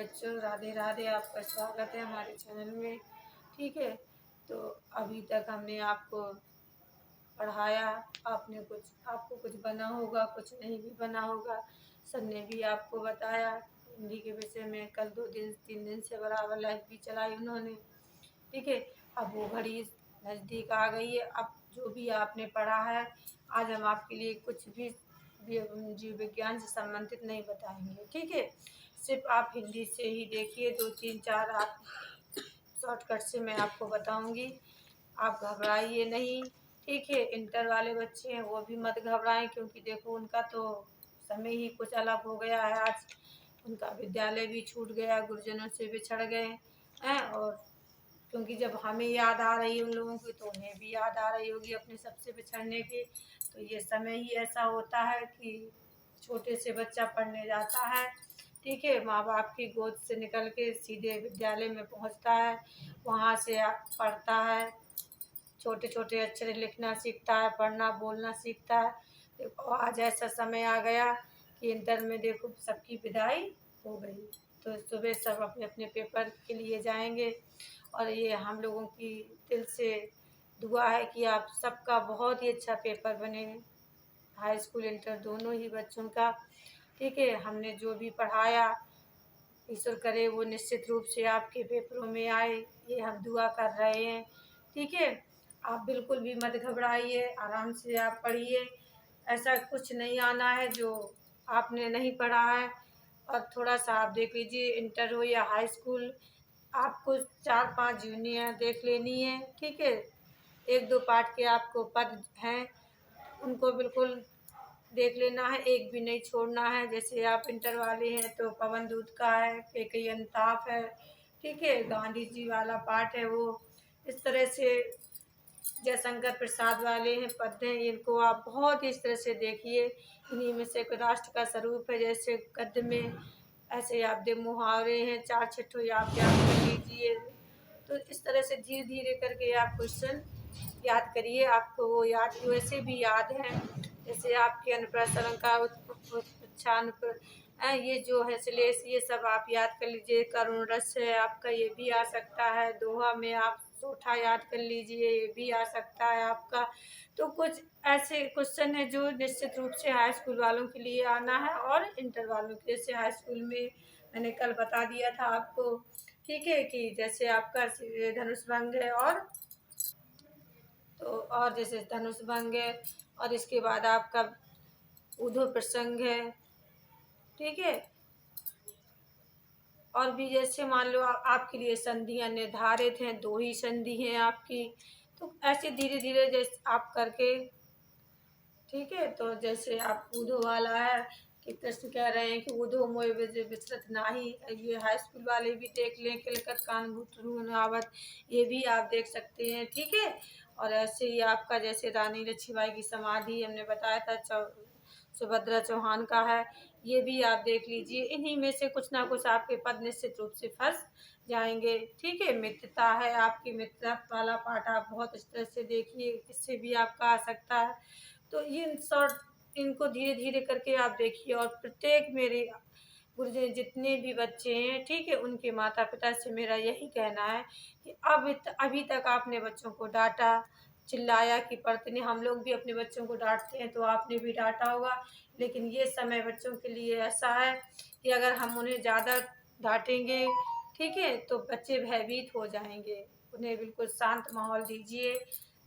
बच्चों, राधे राधे। आपका स्वागत है हमारे चैनल में। ठीक है, तो अभी तक हमने आपको पढ़ाया, आपको कुछ बना होगा, कुछ नहीं भी बना होगा। सर ने भी आपको बताया हिंदी के विषय में। कल 2 दिन 3 दिन से बराबर लाइव भी चलाई उन्होंने। ठीक है, अब वो घड़ी नज़दीक आ गई है। अब जो भी आपने पढ़ा है, आज हम आपके लिए कुछ भी जीव विज्ञान से संबंधित नहीं बताएंगे। ठीक है, सिर्फ आप हिंदी से ही देखिए। 2 3 4 आप शॉर्टकट से मैं आपको बताऊंगी। आप घबराइए नहीं। ठीक है, इंटर वाले बच्चे हैं वो भी मत घबराएं, क्योंकि देखो उनका तो समय ही कुछ अलग हो गया है। आज उनका विद्यालय भी छूट गया, गुरुजनों से बिछड़ गए हैं। और क्योंकि जब हमें याद आ रही है उन लोगों की, तो उन्हें भी याद आ रही होगी अपने सबसे बिछड़ने की। तो ये समय ही ऐसा होता है कि छोटे से बच्चा पढ़ने जाता है। ठीक है, माँ बाप की गोद से निकल के सीधे विद्यालय में पहुँचता है। वहाँ से पढ़ता है, छोटे छोटे अक्षर लिखना सीखता है, पढ़ना बोलना सीखता है। देखो आज ऐसा समय आ गया कि इंटर में देखो सबकी विदाई हो गई। तो सुबह सब अपने अपने पेपर के लिए जाएंगे। और ये हम लोगों की दिल से दुआ है कि आप सबका बहुत ही अच्छा पेपर बने, हाई स्कूल इंटर दोनों ही बच्चों का। ठीक है, हमने जो भी पढ़ाया ईश्वर करे वो निश्चित रूप से आपके पेपरों में आए, ये हम दुआ कर रहे हैं। ठीक है, आप बिल्कुल भी मत घबराइए, आराम से आप पढ़िए। ऐसा कुछ नहीं आना है जो आपने नहीं पढ़ा है। और थोड़ा सा आप देख लीजिए, इंटर हो या हाई स्कूल, आपको 4 5 यूनियन देख लेनी है। ठीक है, 1 2 पाठ के आपको पद हैं, उनको बिल्कुल देख लेना है, एक भी नहीं छोड़ना है। जैसे आप इंटर वाले हैं तो पवन दूत का है, केकई अंताप है। ठीक है, गांधी जी वाला पाठ है वो। इस तरह से जयशंकर प्रसाद वाले हैं पद हैं, इनको आप बहुत इस तरह से देखिए। इन्हीं में से कोई राष्ट्र का स्वरूप है, जैसे गद्य में ऐसे आप दे मुहावरे हैं, 4 6 आप याद कर लीजिए। तो इस तरह से धीरे धीरे करके आप क्वेश्चन याद करिए, आपको वो याद वैसे भी याद हैं। जैसे आपके अनुप्रास अलंकार, उच्चारण ये जो है श्लेष, ये सब आप याद कर लीजिए। करुण रस है आपका, ये भी आ सकता है। दोहा में आप सोठा याद कर लीजिए, ये भी आ सकता है आपका। तो कुछ ऐसे क्वेश्चन है जो निश्चित रूप से हाई स्कूल वालों के लिए आना है और इंटर वालों के। जैसे हाई स्कूल में मैंने कल बता दिया था आपको। ठीक है, कि जैसे आपका धनुष भंग है, और जैसे धनुष भंग है, और इसके बाद आपका ऊर्ध्व प्रसंग है। ठीक है, और भी जैसे मान लो आपके लिए संधियां निर्धारित हैं, 2 ही संधि हैं आपकी। तो ऐसे धीरे धीरे जैसे आप करके। ठीक है, तो जैसे आप ऊधो वाला है कि कृष्ण कह रहे हैं कि ऊधो मोय विचरत नाही, ये हाई स्कूल वाले भी देख लें। किलकत कान आवत, ये भी आप देख सकते हैं। ठीक है, और ऐसे ही आपका जैसे रानी लक्ष्मीबाई की समाधि हमने बताया था, सुभद्रा चौहान का है, ये भी आप देख लीजिए। इन्हीं में से कुछ ना कुछ आपके पद निश्चित रूप से फंस जाएंगे। ठीक है, मित्रता है आपकी, मित्रता वाला पाठ आप बहुत इस तरह से देखिए, इससे भी आपका आ सकता है। तो ये शॉर्ट इनको धीरे धीरे करके आप देखिए। और प्रत्येक मेरे गुरुजन जितने भी बच्चे हैं, ठीक है, उनके माता पिता से मेरा यही कहना है कि अभी तक आपने बच्चों को डांटा चिल्लाया कि पढ़ते नहीं। हम लोग भी अपने बच्चों को डांटते हैं, तो आपने भी डांटा होगा। लेकिन ये समय बच्चों के लिए ऐसा है कि अगर हम उन्हें ज़्यादा डांटेंगे, ठीक है, तो बच्चे भयभीत हो जाएंगे। उन्हें बिल्कुल शांत माहौल दीजिए।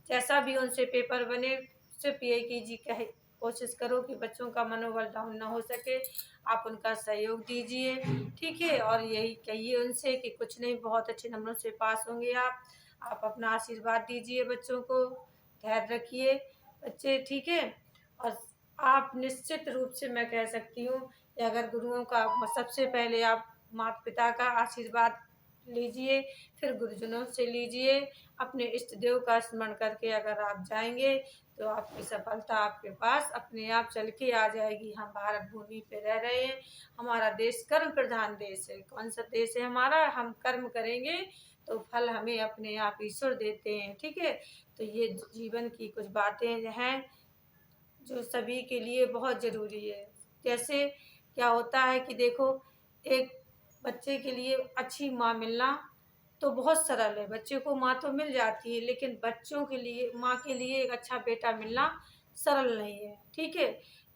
जैसा भी उनसे पेपर बने, सिर्फ ये कीजिए, कहे कोशिश करो कि बच्चों का मनोबल डाउन ना हो सके। आप उनका सहयोग दीजिए। ठीक है, और यही कहिए उनसे कि कुछ नहीं, बहुत अच्छे नंबरों से पास होंगे आप अपना आशीर्वाद दीजिए बच्चों को, धैर्य रखिए बच्चे। ठीक है, और आप निश्चित रूप से मैं कह सकती हूँ कि अगर गुरुओं का सबसे पहले आप माता पिता का आशीर्वाद लीजिए, फिर गुरुजनों से लीजिए। अपने इष्ट देव का स्मरण करके अगर आप जाएंगे, तो आपकी सफलता आपके पास अपने आप चल के आ जाएगी। हम भारत भूमि पे रह रहे हैं, हमारा देश कर्म प्रधान देश है। कौन सा देश है हमारा? हम कर्म करेंगे तो फल हमें अपने आप ईश्वर देते हैं। ठीक है, तो ये जीवन की कुछ बातें हैं जो सभी के लिए बहुत ज़रूरी है। जैसे क्या होता है कि देखो, एक बच्चे के लिए अच्छी माँ मिलना तो बहुत सरल है। बच्चे को माँ तो मिल जाती है, लेकिन बच्चों के लिए माँ के लिए एक अच्छा बेटा मिलना सरल नहीं है। ठीक है,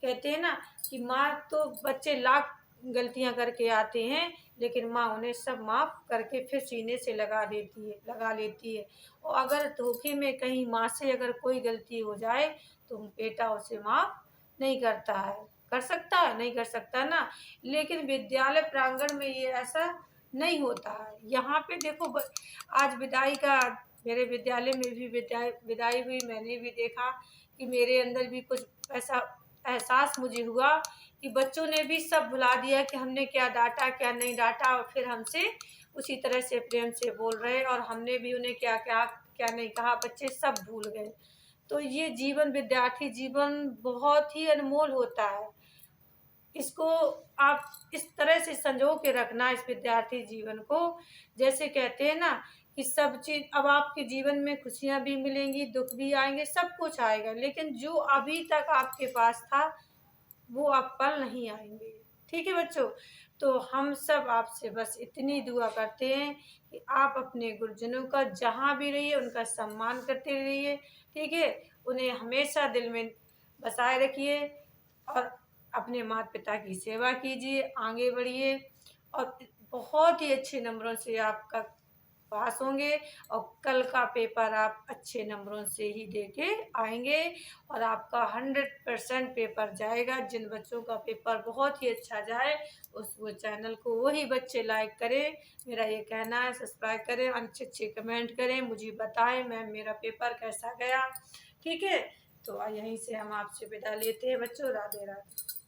कहते हैं ना कि माँ तो बच्चे लाख गलतियां करके आते हैं, लेकिन माँ उन्हें सब माफ करके फिर सीने से लगा लेती है। और अगर धोखे में कहीं माँ से अगर कोई गलती हो जाए तो बेटा उसे माफ नहीं करता है। कर सकता है? नहीं कर सकता ना। लेकिन विद्यालय प्रांगण में ये ऐसा नहीं होता है। यहाँ पे देखो आज विदाई का मेरे विद्यालय में भी विदाई हुई। मैंने भी देखा कि मेरे अंदर भी कुछ ऐसा एहसास मुझे हुआ कि बच्चों ने भी सब भुला दिया कि हमने क्या डांटा क्या नहीं डांटा, और फिर हमसे उसी तरह से प्रेम से बोल रहे, और हमने भी उन्हें क्या क्या क्या नहीं कहा, बच्चे सब भूल गए। तो ये जीवन, विद्यार्थी जीवन बहुत ही अनमोल होता है। इसको आप इस तरह से संजो के रखना, इस विद्यार्थी जीवन को। जैसे कहते हैं ना कि सब चीज अब आपके जीवन में खुशियां भी मिलेंगी, दुख भी आएंगे, सब कुछ आएगा, लेकिन जो अभी तक आपके पास था वो अब पल नहीं आएंगे। ठीक है बच्चों, तो हम सब आपसे बस इतनी दुआ करते हैं कि आप अपने गुरुजनों का जहाँ भी रहिए उनका सम्मान करते रहिए। ठीक है, उन्हें हमेशा दिल में बसाए रखिए, और अपने माता पिता की सेवा कीजिए, आगे बढ़िए, और बहुत ही अच्छे नंबरों से आपका पास होंगे, और कल का पेपर आप अच्छे नंबरों से ही दे के आएंगे, और आपका 100% पेपर जाएगा। जिन बच्चों का पेपर बहुत ही अच्छा जाए उस वो चैनल को वही बच्चे लाइक करें, मेरा ये कहना है। सब्सक्राइब करें, अच्छे अच्छे कमेंट करें, मुझे बताएं मैम मेरा पेपर कैसा गया। ठीक है, तो यहीं से हम आपसे विदा लेते हैं बच्चों। राधे राधे।